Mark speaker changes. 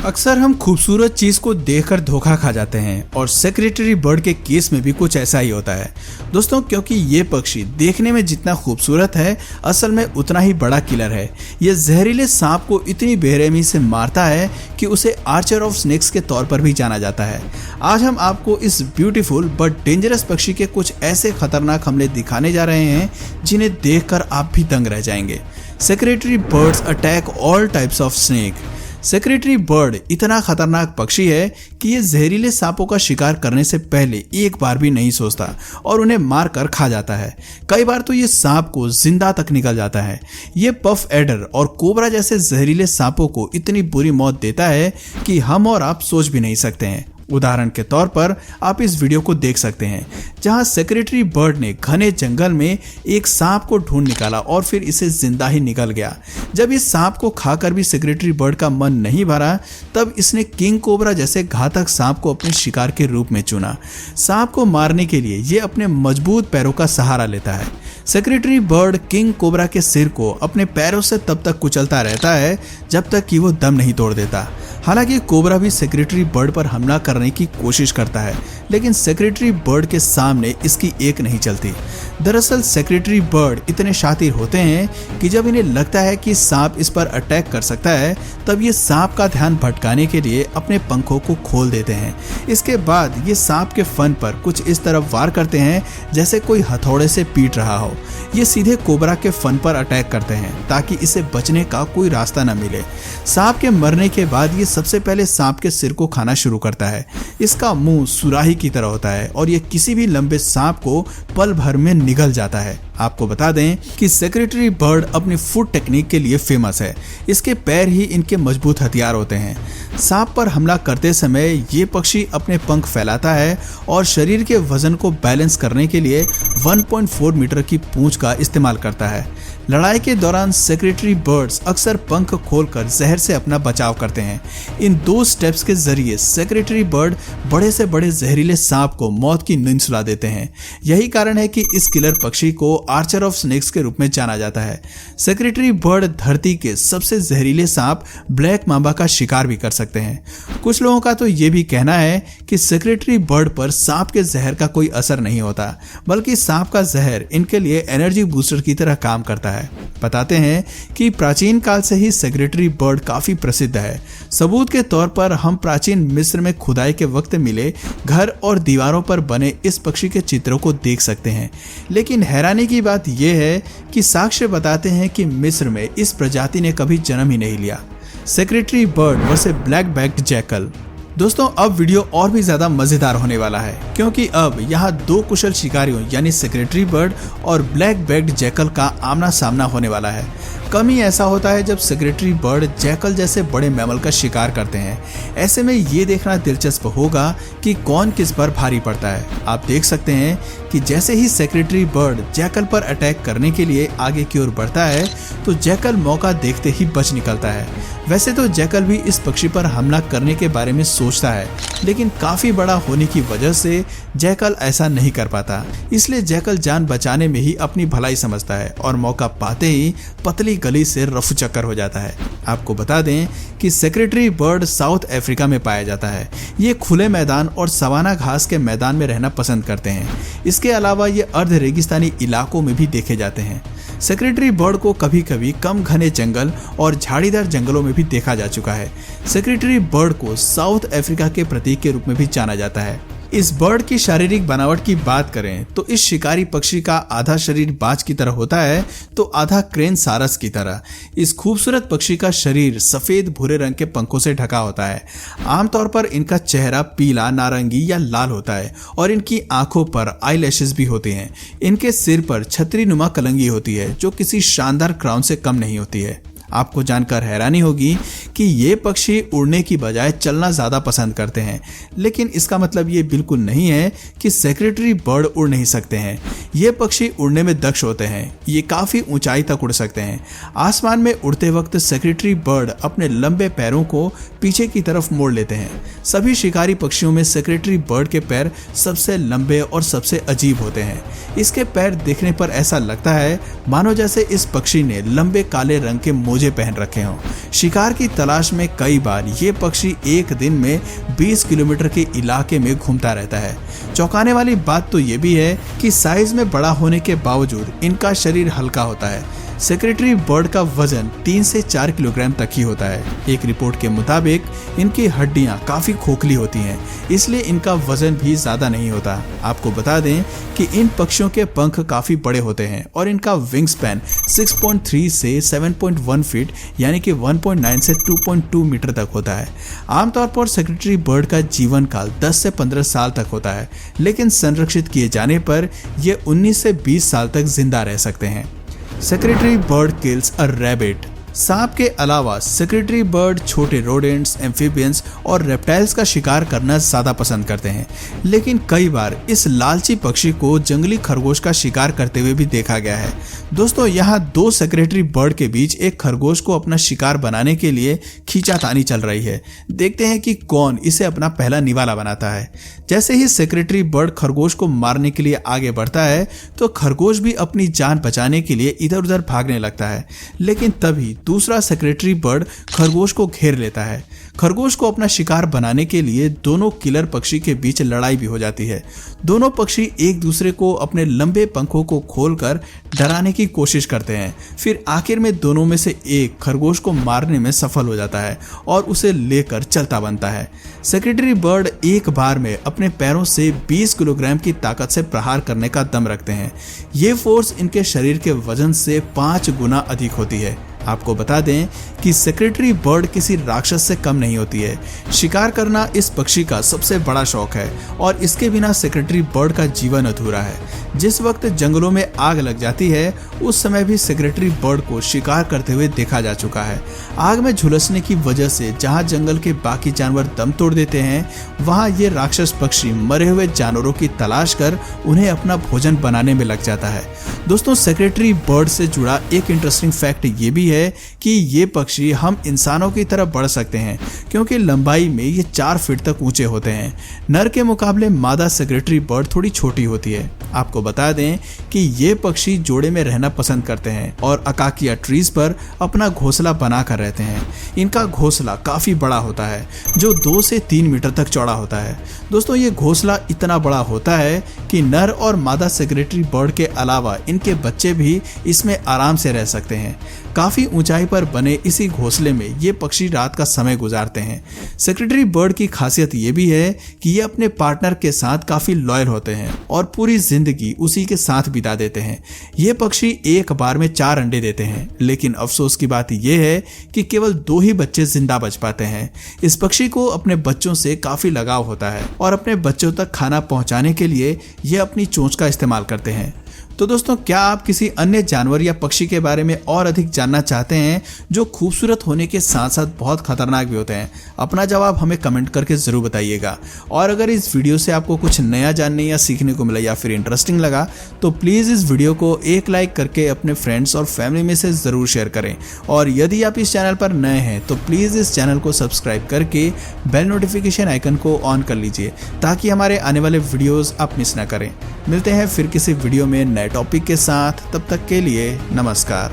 Speaker 1: अक्सर हम खूबसूरत चीज को देखकर धोखा खा जाते हैं और सेक्रेटरी बर्ड के केस में भी कुछ ऐसा ही होता है दोस्तों, क्योंकि ये पक्षी देखने में जितना खूबसूरत है असल में उतना ही बड़ा किलर है। ये जहरीले सांप को इतनी बेरहमी से मारता है कि उसे आर्चर ऑफ स्नेक्स के तौर पर भी जाना जाता है। आज हम आपको इस ब्यूटीफुल बट डेंजरस पक्षी के कुछ ऐसे खतरनाक हमले दिखाने जा रहे हैं जिन्हें देखकर आप भी दंग रह जाएंगे। Secretary birds attack all types of snake. Secretary bird इतना खतरनाक पक्षी है कि ये जहरीले सांपों का शिकार करने से पहले एक बार भी नहीं सोचता और उन्हें मार कर खा जाता है। कई बार तो ये सांप को जिंदा तक निकल जाता है। ये पफ एडर और कोबरा जैसे जहरीले सांपों को इतनी बुरी मौत देता है कि हम और आप सोच भी नहीं सकते हैं। उदाहरण के तौर पर आप इस वीडियो को देख सकते हैं जहां सेक्रेटरी बर्ड ने घने जंगल में एक सांप को ढूंढ निकाला और फिर इसे जिंदा ही निकल गया। जब इस सांप को खाकर भी सेक्रेटरी बर्ड का मन नहीं भरा तब इसने किंग कोबरा जैसे घातक सांप को अपने शिकार के रूप में चुना। सांप को मारने के लिए ये अपने मजबूत पैरों का सहारा लेता है। सेक्रेटरी बर्ड किंग कोबरा के सिर को अपने पैरों से तब तक कुचलता रहता है जब तक कि वो दम नहीं तोड़ देता। हालांकि कोबरा भी सेक्रेटरी बर्ड पर हमला करने की कोशिश करता है, लेकिन सेक्रेटरी बर्ड के सामने इसकी एक नहीं चलती। दरअसल सेक्रेटरी बर्ड इतने शातिर होते हैं कि जब इन्हें लगता है कि सांप इस पर अटैक कर सकता है तब ये सांप का ध्यान भटकाने के लिए अपने पंखों को खोल देते हैं। इसके बाद ये सांप के फन पर कुछ इस तरफ वार करते हैं जैसे कोई हथौड़े से पीट रहा हो। ये सीधे कोबरा के फन पर अटैक करते हैं ताकि इसे बचने का कोई रास्ता न मिले। सांप के मरने के बाद ये सबसे पहले सांप के सिर को खाना शुरू करता है। इसका मुंह सुराही की तरह होता है और ये किसी भी लंबे सांप को पल भर में निगल जाता है। आपको बता दें कि सेक्रेटरी बर्ड अपनी फुट टेक्निक के लिए फेमस है। इसके पैर ही इनके मजबूत हथियार होते हैं। सांप पर हमला करते समय ये पक्षी अपने पंख फैलाता है और शरीर के वजन को बैलेंस करने के लिए 1.4 मीटर की पूंछ का इस्तेमाल करता है। लड़ाई के दौरान सेक्रेटरी बर्ड्स अक्सर पंख खोलकर जहर से अपना बचाव करते हैं। इन 2 स्टेप्स के जरिए सेक्रेटरी बर्ड बड़े से बड़े जहरीले सांप को मौत की नींद सुला देते हैं। यही कारण है कि इस किलर पक्षी को आर्चर ऑफ स्नेक्स के रूप में जाना जाता है। सेक्रेटरी बर्ड धरती के सबसे जहरीले सांप ब्लैक मांबा का शिकार भी कर सकते हैं। कुछ लोगों का तो ये भी कहना है कि सेक्रेटरी बर्ड पर सांप के जहर का कोई असर नहीं होता, बल्कि सांप का जहर इनके लिए एनर्जी बूस्टर की तरह काम करता है। बताते हैं कि प्राचीन काल से ही सेक्रेटरी बर्ड काफी प्रसिद्ध है। सबूत के तौर पर हम प्राचीन मिस्र में खुदाई के वक्त मिले घर और दीवारों पर बने इस पक्षी के चित्रों को देख सकते हैं। लेकिन हैरानी की बात यह है कि साक्ष्य बताते हैं कि मिस्र में इस प्रजाति ने कभी जन्म ही नहीं लिया। Secretary bird versus black backed jackal. दोस्तों अब वीडियो और भी ज्यादा मजेदार होने वाला है, क्योंकि अब यहाँ 2 कुशल शिकारियों यानी सेक्रेटरी बर्ड और ब्लैक बैक्ड जैकल का आमना सामना होने वाला है। कम ही ऐसा होता है जब सेक्रेटरी बर्ड जैकल जैसे बड़े मैमल का शिकार करते हैं। ऐसे में ये देखना दिलचस्प होगा कि कौन किस पर भारी पड़ता है। आप देख सकते हैं कि जैसे ही सेक्रेटरी बर्ड जैकल पर अटैक करने के लिए आगे की ओर बढ़ता है तो जैकल मौका देखते ही बच निकलता है। वैसे तो जैकल भी इस पक्षी पर हमला करने के बारे में सोचता है, लेकिन काफी बड़ा होने की वजह से जैकल ऐसा नहीं कर पाता। इसलिए जैकल जान बचाने में ही अपनी भलाई समझता है और मौका पाते ही पतली गली से रफू चक्कर हो जाता है। आपको बता दें कि सेक्रेटरी बर्ड साउथ अफ्रीका में पाया जाता है। ये खुले मैदान और सवाना घास के मैदान में रहना पसंद करते हैं। इसके अलावा ये अर्ध रेगिस्तानी इलाकों में भी देखे जाते हैं। सेक्रेटरी बर्ड को कभी कभी कम घने जंगल और झाड़ीदार जंगलों में भी देखा जा चुका है। सेक्रेटरी बर्ड को साउथ अफ्रीका के प्रतीक के रूप में भी जाना जाता है। इस बर्ड की शारीरिक बनावट की बात करें तो इस शिकारी पक्षी का आधा शरीर बाज की तरह होता है तो आधा क्रेन सारस की तरह। इस खूबसूरत पक्षी का शरीर सफेद भूरे रंग के पंखों से ढका होता है। आमतौर पर इनका चेहरा पीला, नारंगी या लाल होता है और इनकी आंखों पर आईलैशेस भी होते हैं। इनके सिर पर छतरी नुमा कलंगी होती है जो किसी शानदार क्राउन से कम नहीं होती है। आपको जानकर हैरानी होगी कि ये पक्षी उड़ने की बजाय चलना ज़्यादा पसंद करते हैं, लेकिन इसका मतलब ये बिल्कुल नहीं है कि सेक्रेटरी बर्ड उड़ नहीं सकते हैं। ये पक्षी उड़ने में दक्ष होते हैं। ये काफ़ी ऊंचाई तक उड़ सकते हैं। आसमान में उड़ते वक्त सेक्रेटरी बर्ड अपने लंबे पैरों को पीछे की तरफ मोड़ लेते हैं। सभी शिकारी पक्षियों में सेक्रेटरी बर्ड के पैर सबसे लंबे और सबसे अजीब होते हैं। इसके पैर देखने पर ऐसा लगता है मानो जैसे इस पक्षी ने लंबे काले रंग के मोजे मोजे पहन रखे हों। शिकार की तलाश में कई बार ये पक्षी एक दिन में 20 किलोमीटर के इलाके में घूमता रहता है। चौंकाने वाली बात तो ये भी है कि साइज में बड़ा होने के बावजूद इनका शरीर हल्का होता है। सेक्रेटरी बर्ड का वजन 3 से 4 किलोग्राम तक ही होता है। एक रिपोर्ट के मुताबिक इनकी हड्डियां काफी खोखली होती हैं, इसलिए इनका वजन भी ज्यादा नहीं होता। आपको बता दें कि इन पक्षियों के पंख काफी बड़े होते हैं और इनका विंग स्पैन 6.3 से 7.1 फीट यानी कि 1.9 से 2.2 मीटर तक होता है। आमतौर पर सेक्रेटरी बर्ड का जीवन काल 10 से 15 साल तक होता है, लेकिन संरक्षित किए जाने पर ये 19 से 20 साल तक जिंदा रह सकते हैं। Secretary bird kills a rabbit. सांप के अलावा सेक्रेटरी बर्ड छोटे रोडेंट्स, एम्फीबियंस और रेप्टाइल्स का शिकार करना ज्यादा पसंद करते हैं, लेकिन कई बार इस लालची पक्षी को जंगली खरगोश का शिकार करते हुए भी देखा गया है। दोस्तों, यहाँ 2 सेक्रेटरी बर्ड के बीच एक खरगोश को अपना शिकार बनाने के लिए खींचातानी चल रही है। देखते हैं कि कौन इसे अपना पहला निवाला बनाता है। जैसे ही सेक्रेटरी बर्ड खरगोश को मारने के लिए आगे बढ़ता है तो खरगोश भी अपनी जान बचाने के लिए इधर उधर भागने लगता है, लेकिन तभी दूसरा सेक्रेटरी बर्ड खरगोश को घेर लेता है। खरगोश को अपना शिकार बनाने के लिए दोनों किलर पक्षी के बीच लड़ाई भी हो जाती है। दोनों पक्षी एक दूसरे को अपने लंबे पंखों को खोलकर डराने की कोशिश करते हैं। फिर आखिर में दोनों में से एक खरगोश को मारने में सफल हो जाता है और उसे लेकर चलता बनता है। सेक्रेटरी बर्ड एक बार में अपने पैरों से 20 किलोग्राम की ताकत से प्रहार करने का दम रखते हैं। ये फोर्स इनके शरीर के वजन से 5 गुना अधिक होती है। आपको बता दें कि सेक्रेटरी बर्ड किसी राक्षस से कम नहीं होती है। शिकार करना इस पक्षी का सबसे बड़ा शौक है और इसके बिना सेक्रेटरी बर्ड का जीवन अधूरा है। जिस वक्त जंगलों में आग लग जाती है उस समय भी सेक्रेटरी बर्ड को शिकार करते हुए देखा जा चुका है। आग में झुलसने की वजह से जहां जंगल के बाकी जानवर दम तोड़ देते हैं, वहां ये राक्षस पक्षी मरे हुए जानवरों की तलाश कर उन्हें अपना भोजन बनाने में लग जाता है। दोस्तों, सेक्रेटरी बर्ड से जुड़ा एक इंटरेस्टिंग फैक्ट ये भी है कि ये पक्षी हम इंसानों की तरह बढ़ सकते हैं, क्योंकि लंबाई में ये 4 फीट तक ऊंचे होते हैं। नर के मुकाबले मादा सेक्रेटरी बर्ड थोड़ी छोटी होती है। आपको बता दें कि ये पक्षी जोड़े में रहना पसंद करते हैं और अकाकिया ट्रीज पर अपना घोंसला बनाकर रहते हैं। इनका घोंसला काफी बड़ा होता है, जो 2 से 3 मीटर तक चौड़ा होता है। दोस्तों, ये घोंसला इतना बड़ा होता है कि नर और मादा सेक्रेटरी बर्ड के अलावा इनके बच्चे भी इसमें आराम से रह सकते हैं। काफी ऊंचाई पर बने इसी घोंसले में ये पक्षी रात का समय गुजारते हैं। सेक्रेटरी बर्ड की खासियत ये भी है कि ये अपने पार्टनर के साथ काफी लॉयल होते हैं और पूरी जिंदगी उसी के साथ बिता देते हैं। ये पक्षी एक बार में 4 अंडे देते हैं, लेकिन अफसोस की बात यह है कि केवल 2 ही बच्चे जिंदा बच पाते हैं। इस पक्षी को अपने बच्चों से काफी लगाव होता है और अपने बच्चों तक खाना पहुंचाने के लिए ये अपनी चोंच का इस्तेमाल करते हैं। तो दोस्तों, क्या आप किसी अन्य जानवर या पक्षी के बारे में और अधिक जानना चाहते हैं जो खूबसूरत होने के साथ साथ बहुत खतरनाक भी होते हैं? अपना जवाब हमें कमेंट करके जरूर बताइएगा। और अगर इस वीडियो से आपको कुछ नया जानने या सीखने को मिला या फिर इंटरेस्टिंग लगा तो प्लीज़ इस वीडियो को एक लाइक करके अपने फ्रेंड्स और फैमिली में से ज़रूर शेयर करें। और यदि आप इस चैनल पर नए हैं तो प्लीज़ इस चैनल को सब्सक्राइब करके बेल नोटिफिकेशन आइकन को ऑन कर लीजिए, ताकि हमारे आने वाले वीडियोज़ आप मिस ना करें। मिलते हैं फिर किसी वीडियो में नए टॉपिक के साथ। तब तक के लिए नमस्कार।